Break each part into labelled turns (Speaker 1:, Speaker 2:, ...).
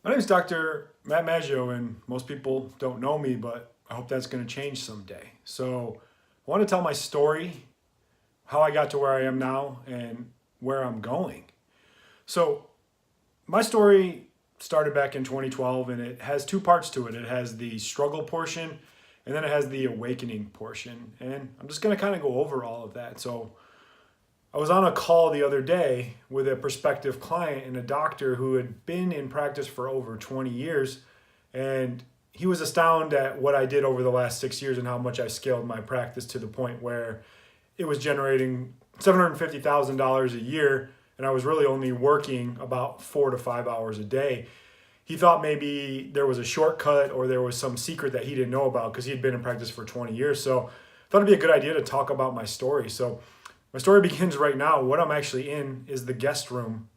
Speaker 1: My name is Dr. Matt Maggio, and most people don't know me, but I hope that's going to change someday. So, I want to tell my story, how I got to where I am now, and where I'm going. So, my story started back in 2012, and it has two parts to it. It has the struggle portion, and then it has the awakening portion. And I'm just going to kind of go over all of that. So, I was on a call the other day with a prospective client and a doctor who had been in practice for over 20 years. And he was astounded at what I did over the last 6 years and how much I scaled my practice to the point where it was generating $750,000 a year. And I was really only working about 4 to 5 hours a day. He thought maybe there was a shortcut or there was some secret that he didn't know about because he'd been in practice for 20 years. So I thought it'd be a good idea to talk about my story. So my story begins right now. What I'm actually in is the guest room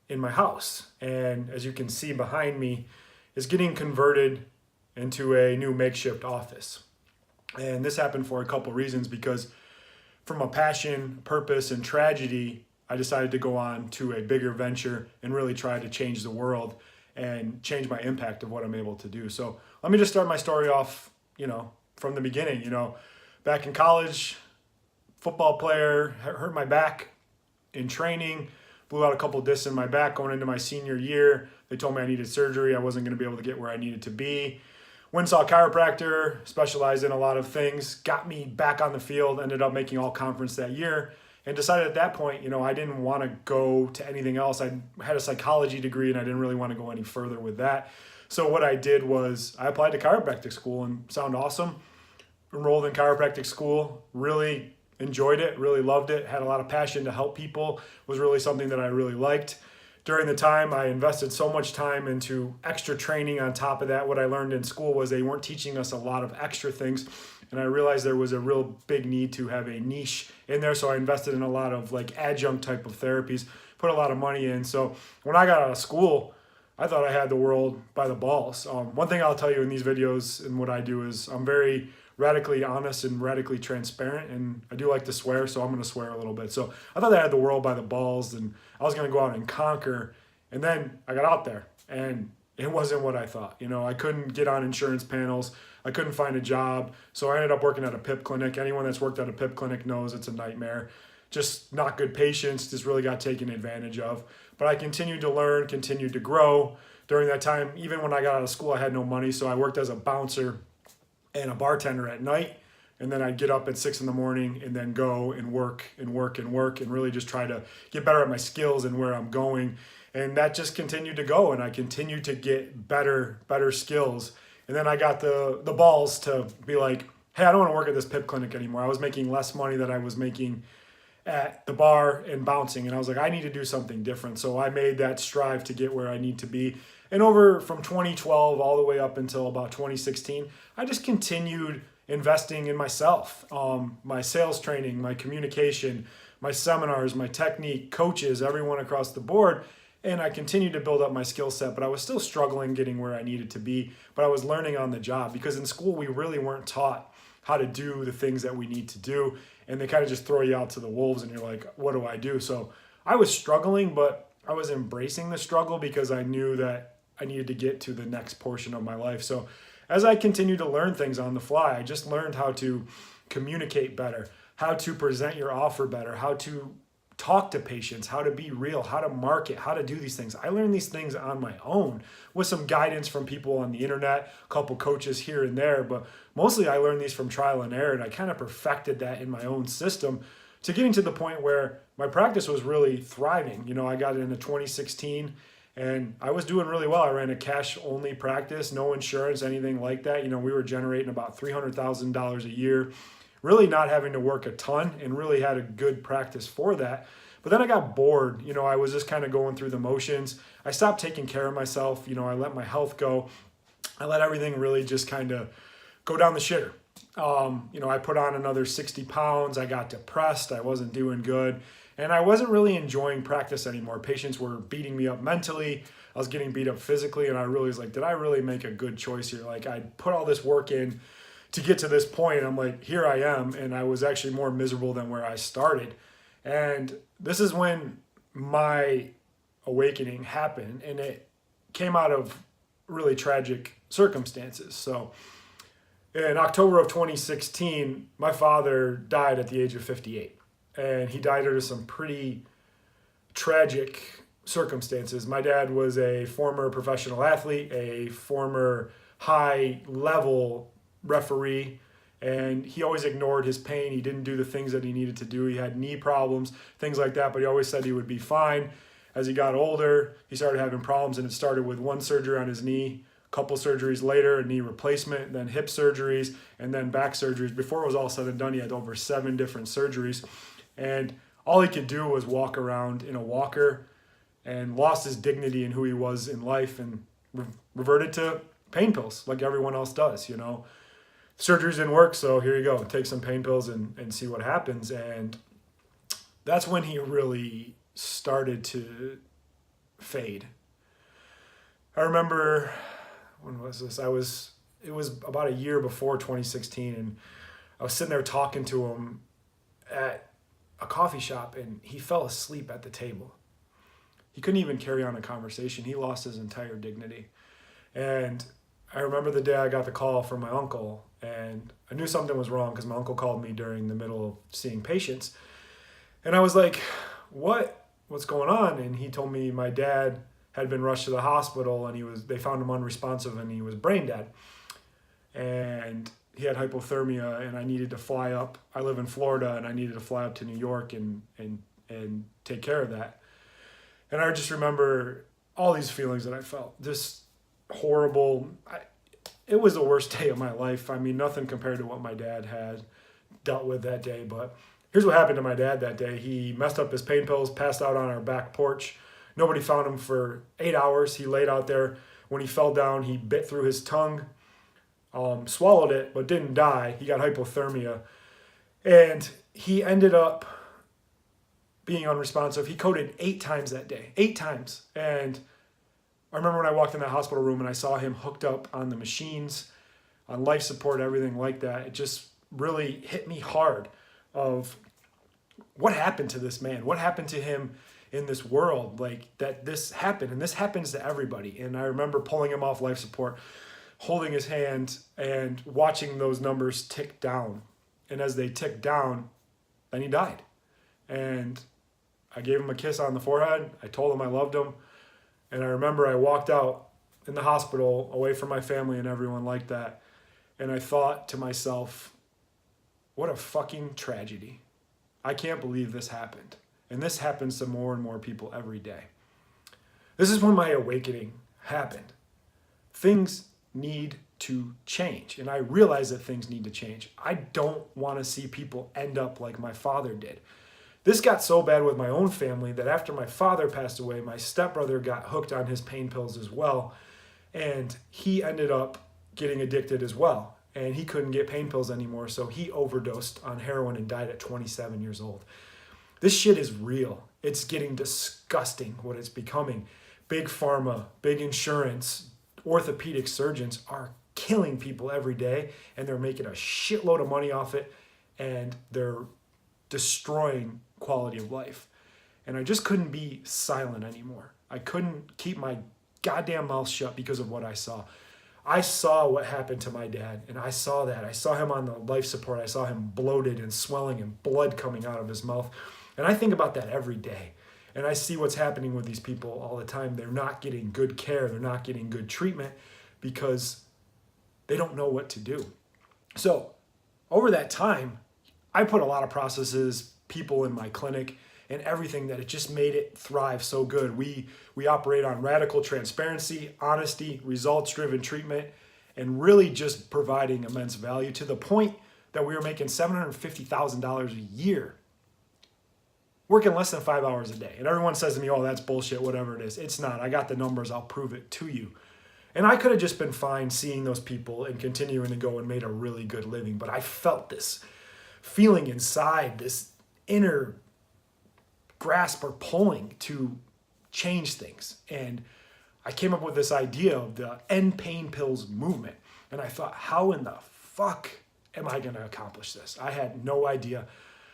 Speaker 1: in my house. And as you can see behind me, is getting converted into a new makeshift office. And this happened for a couple reasons because from a passion, purpose, and tragedy, I decided to go on to a bigger venture and really try to change the world and change my impact of what I'm able to do. So let me just start my story off, from the beginning. Back in college, football player, hurt my back in training, blew out a couple discs in my back going into my senior year. They told me I needed surgery. I wasn't going to be able to get where I needed to be. Went and saw a chiropractor, specialized in a lot of things, got me back on the field, ended up making all conference that year, and decided at that point, I didn't want to go to anything else. I had a psychology degree and I didn't really want to go any further with that. So what I did was I applied to chiropractic school and sound awesome. Enrolled in chiropractic school, really enjoyed it, really loved it, had a lot of passion to help people, was really something that I really liked. During the time, I invested so much time into extra training on top of that. What I learned in school was they weren't teaching us a lot of extra things. And I realized there was a real big need to have a niche in there. So I invested in a lot of adjunct type of therapies, put a lot of money in. So when I got out of school, I thought I had the world by the balls. One thing I'll tell you in these videos and what I do is I'm very radically honest and radically transparent, and I do like to swear, so I'm going to swear a little bit. So I thought I had the world by the balls and I was going to go out and conquer, and then I got out there and it wasn't what I thought. I couldn't get on insurance panels, I couldn't find a job, so I ended up working at a PIP clinic. Anyone that's worked at a PIP clinic knows it's a nightmare. Just not good patients, just really got taken advantage of. But I continued to learn, continued to grow. During that time, even when I got out of school, I had no money, so I worked as a bouncer and a bartender at night, and then I'd get up at 6 in the morning and then go and work and work and work and really just try to get better at my skills and where I'm going. And that just continued to go, and I continued to get better skills. And then I got the balls to be like, hey, I don't want to work at this PIP clinic anymore. I was making less money than I was making at the bar and bouncing, and I was like, I need to do something different. So I made that strive to get where I need to be. And over from 2012 all the way up until about 2016, I just continued investing in myself, my sales training, my communication, my seminars, my technique, coaches, everyone across the board. And I continued to build up my skill set, but I was still struggling getting where I needed to be. But I was learning on the job because in school we really weren't taught how to do the things that we need to do. And they kind of just throw you out to the wolves and you're like, what do I do? So I was struggling, but I was embracing the struggle because I knew that I needed to get to the next portion of my life. So as I continued to learn things on the fly, I just learned how to communicate better, how to present your offer better, how to talk to patients, how to be real, how to market, how to do these things. I learned these things on my own with some guidance from people on the internet, a couple coaches here and there, but mostly I learned these from trial and error, and I kind of perfected that in my own system to getting to the point where my practice was really thriving. I got into 2016 and I was doing really well. I ran a cash only practice, no insurance, anything like that. We were generating about $300,000 a year, really not having to work a ton, and really had a good practice for that. But then I got bored. I was just kind of going through the motions. I stopped taking care of myself. I let my health go. I let everything really just kind of go down the shitter. I put on another 60 pounds. I got depressed. I wasn't doing good. And I wasn't really enjoying practice anymore. Patients were beating me up mentally. I was getting beat up physically. And I really was like, did I really make a good choice here? I put all this work in to get to this point. And I'm like, here I am. And I was actually more miserable than where I started. And this is when my awakening happened. And it came out of really tragic circumstances. So in October of 2016, my father died at the age of 58. And he died under some pretty tragic circumstances. My dad was a former professional athlete, a former high-level referee, and he always ignored his pain. He didn't do the things that he needed to do. He had knee problems, things like that, but he always said he would be fine. As he got older, he started having problems, and it started with one surgery on his knee, a couple surgeries later, a knee replacement, then hip surgeries, and then back surgeries. Before it was all said and done, he had over 7 different surgeries, and all he could do was walk around in a walker and lost his dignity and who he was in life and reverted to pain pills like everyone else does, you know. Surgeries didn't work, so here you go. Take some pain pills and see what happens. And that's when he really started to fade. I remember, when was this? It was about a year before 2016, and I was sitting there talking to him at a coffee shop, and he fell asleep at the table. He couldn't even carry on a conversation. He lost his entire dignity. And I remember the day I got the call from my uncle, and I knew something was wrong because my uncle called me during the middle of seeing patients. And I was like, what's going on? And he told me my dad had been rushed to the hospital, and they found him unresponsive, and he was brain dead. And he had hypothermia, and I needed to fly up. I live in Florida, and I needed to fly up to New York and take care of that. And I just remember all these feelings that I felt. This horrible, it was the worst day of my life. I mean, nothing compared to what my dad had dealt with that day. But here's what happened to my dad that day. He messed up his pain pills, passed out on our back porch. Nobody found him for 8 hours. He laid out there. When he fell down, he bit through his tongue, swallowed it, but didn't die. He got hypothermia. And he ended up being unresponsive. He coded 8 times that day, 8 times. And I remember when I walked in that hospital room and I saw him hooked up on the machines, on life support, everything like that. It just really hit me hard of what happened to this man? What happened to him in this world? Like, that this happened, and this happens to everybody. And I remember pulling him off life support, holding his hand and watching those numbers tick down. And as they ticked down, then he died. And I gave him a kiss on the forehead. I told him I loved him. And I remember I walked out in the hospital away from my family and everyone like that. And I thought to myself, what a fucking tragedy. I can't believe this happened. And this happens to more and more people every day. This is when my awakening happened. Things need to change. And I realize that things need to change. I don't want to see people end up like my father did. This got so bad with my own family that after my father passed away, my stepbrother got hooked on his pain pills as well. And he ended up getting addicted as well. And he couldn't get pain pills anymore, so he overdosed on heroin and died at 27 years old. This shit is real. It's getting disgusting what it's becoming. Big pharma, big insurance, orthopedic surgeons are killing people every day, and they're making a shitload of money off it, and they're destroying quality of life. And I just couldn't be silent anymore. I couldn't keep my goddamn mouth shut because of what I saw. I saw what happened to my dad, and I saw that. I saw him on the life support. I saw him bloated and swelling and blood coming out of his mouth. And I think about that every day. And I see what's happening with these people all the time. They're not getting good care. They're not getting good treatment because they don't know what to do. So over that time, I put a lot of processes, people in my clinic, and everything that it just made it thrive so good. We operate on radical transparency, honesty, results-driven treatment, and really just providing immense value to the point that we were making $750,000 a year, working less than 5 hours a day. And everyone says to me, oh, that's bullshit, whatever it is. It's not. I got the numbers. I'll prove it to you. And I could have just been fine seeing those people and continuing to go and made a really good living. But I felt this feeling inside, this inner grasp or pulling to change things. And I came up with this idea of the End Pain Pills movement. And I thought, how in the fuck am I going to accomplish this? I had no idea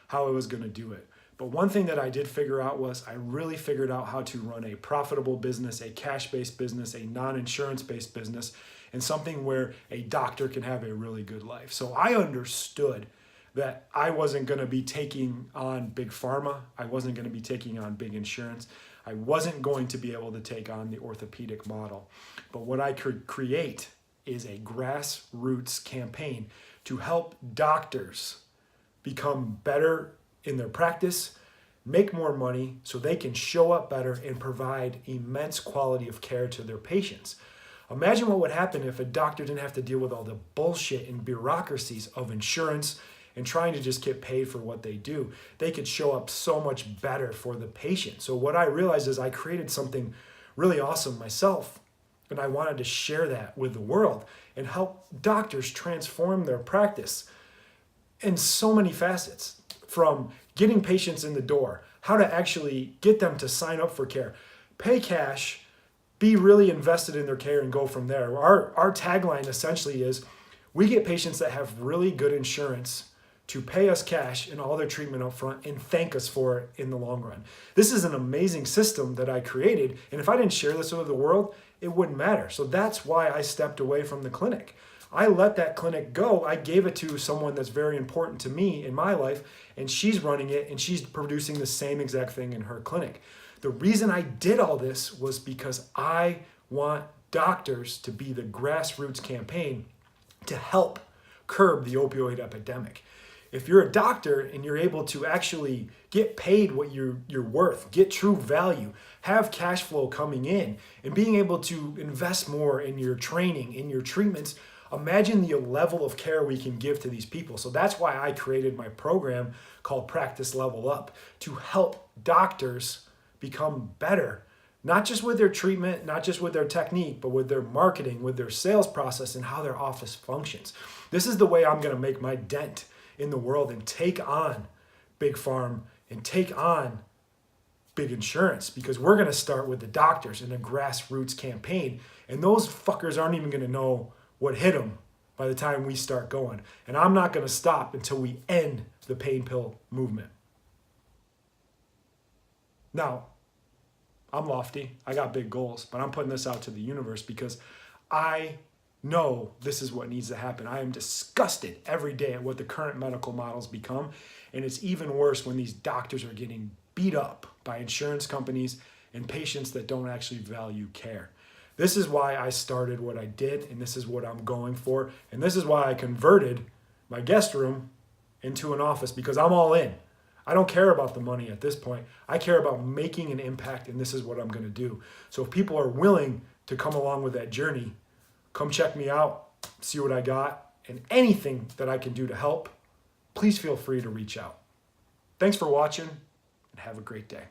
Speaker 1: how I was going to do it. But one thing that I did figure out was I really figured out how to run a profitable business, a cash-based business, a non-insurance-based business, and something where a doctor can have a really good life. So I understood that I wasn't going to be taking on big pharma. I wasn't going to be taking on big insurance. I wasn't going to be able to take on the orthopedic model. But what I could create is a grassroots campaign to help doctors become better in their practice, make more money so they can show up better and provide immense quality of care to their patients. Imagine what would happen if a doctor didn't have to deal with all the bullshit and bureaucracies of insurance and trying to just get paid for what they do. They could show up so much better for the patient. So what I realized is I created something really awesome myself, and I wanted to share that with the world and help doctors transform their practice in so many facets, from getting patients in the door, how to actually get them to sign up for care, pay cash, be really invested in their care, and go from there. Our tagline essentially is, we get patients that have really good insurance to pay us cash and all their treatment up front and thank us for it in the long run. This is an amazing system that I created, and if I didn't share this with the world, it wouldn't matter. So that's why I stepped away from the clinic. I let that clinic go. I gave it to someone that's very important to me in my life, and she's running it, and she's producing the same exact thing in her clinic. The reason I did all this was because I want doctors to be the grassroots campaign to help curb the opioid epidemic. If you're a doctor and you're able to actually get paid what you're worth, get true value, have cash flow coming in, and being able to invest more in your training, in your treatments, imagine the level of care we can give to these people. So that's why I created my program called Practice Level Up, to help doctors become better, not just with their treatment, not just with their technique, but with their marketing, with their sales process, and how their office functions. This is the way I'm going to make my dent in the world and take on big pharma and take on big insurance, because we're going to start with the doctors in a grassroots campaign, and those fuckers aren't even going to know what hit them by the time we start going. And I'm not going to stop until we end the pain pill movement. Now, I'm lofty, I got big goals, but I'm putting this out to the universe because I know this is what needs to happen. I am disgusted every day at what the current medical models become, and it's even worse when these doctors are getting beat up by insurance companies and patients that don't actually value care. This is why I started what I did, and this is what I'm going for, and this is why I converted my guest room into an office, because I'm all in. I don't care about the money at this point. I care about making an impact, and this is what I'm going to do. So if people are willing to come along with that journey, come check me out, see what I got, and anything that I can do to help, please feel free to reach out. Thanks for watching, and have a great day.